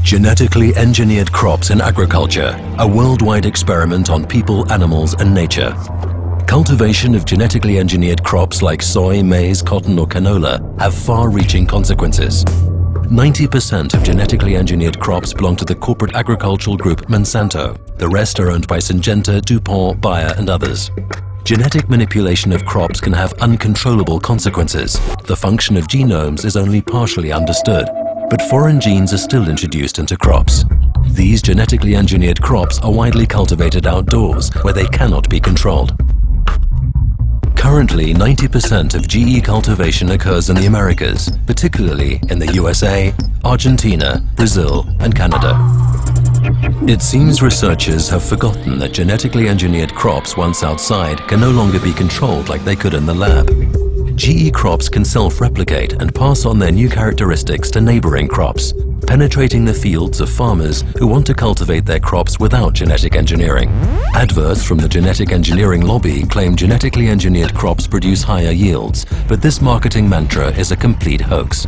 Genetically engineered crops in agriculture, a worldwide experiment on people, animals and nature. Cultivation of genetically engineered crops like soy, maize, cotton or canola have far-reaching consequences. 90% of genetically engineered crops belong to the corporate agricultural group Monsanto. The rest are owned by Syngenta, DuPont, Bayer and others. Genetic manipulation of crops can have uncontrollable consequences. The function of genomes is only partially understood, but foreign genes are still introduced into crops. These genetically engineered crops are widely cultivated outdoors, where they cannot be controlled. Currently, 90% of GE cultivation occurs in the Americas, particularly in the USA, Argentina, Brazil and Canada. It seems researchers have forgotten that genetically engineered crops once outside can no longer be controlled like they could in the lab. GE crops can self-replicate and pass on their new characteristics to neighboring crops, penetrating the fields of farmers who want to cultivate their crops without genetic engineering. Adverts from the genetic engineering lobby claim genetically engineered crops produce higher yields, but this marketing mantra is a complete hoax.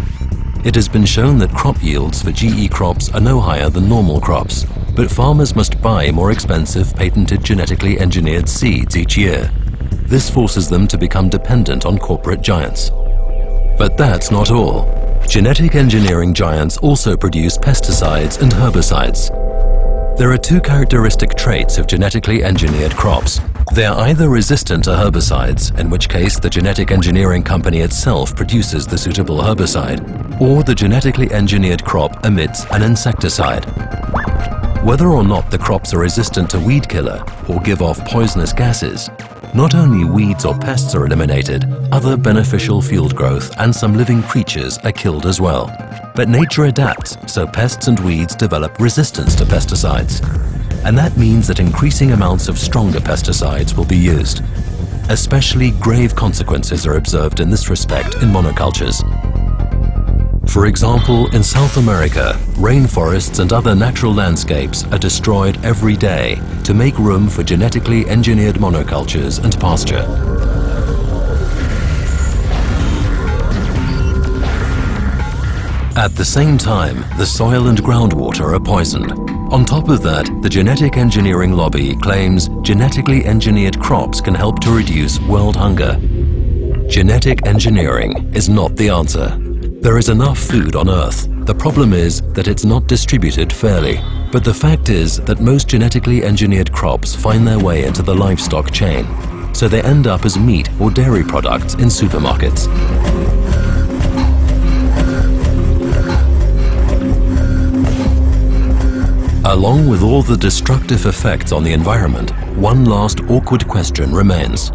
It has been shown that crop yields for GE crops are no higher than normal crops, but farmers must buy more expensive patented genetically engineered seeds each year. This forces them to become dependent on corporate giants. But that's not all. Genetic engineering giants also produce pesticides and herbicides. There are two characteristic traits of genetically engineered crops. They are either resistant to herbicides, in which case the genetic engineering company itself produces the suitable herbicide, or the genetically engineered crop emits an insecticide. Whether or not the crops are resistant to weed killer or give off poisonous gases, not only weeds or pests are eliminated, other beneficial field growth and some living creatures are killed as well. But nature adapts, so pests and weeds develop resistance to pesticides. And that means that increasing amounts of stronger pesticides will be used. Especially grave consequences are observed in this respect in monocultures. For example, in South America, rainforests and other natural landscapes are destroyed every day to make room for genetically engineered monocultures and pasture. At the same time, the soil and groundwater are poisoned. On top of that, the genetic engineering lobby claims genetically engineered crops can help to reduce world hunger. Genetic engineering is not the answer. There is enough food on Earth. The problem is that it's not distributed fairly. But the fact is that most genetically engineered crops find their way into the livestock chain, so they end up as meat or dairy products in supermarkets. Along with all the destructive effects on the environment, one last awkward question remains.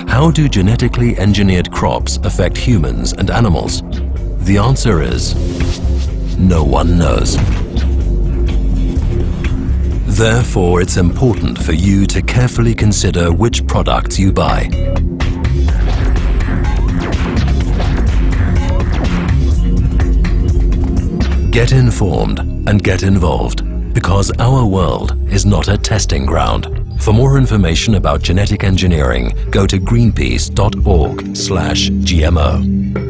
How do genetically engineered crops affect humans and animals? The answer is, no one knows. Therefore, it's important for you to carefully consider which products you buy. Get informed and get involved, because our world is not a testing ground. For more information about genetic engineering, go to greenpeace.org/GMO.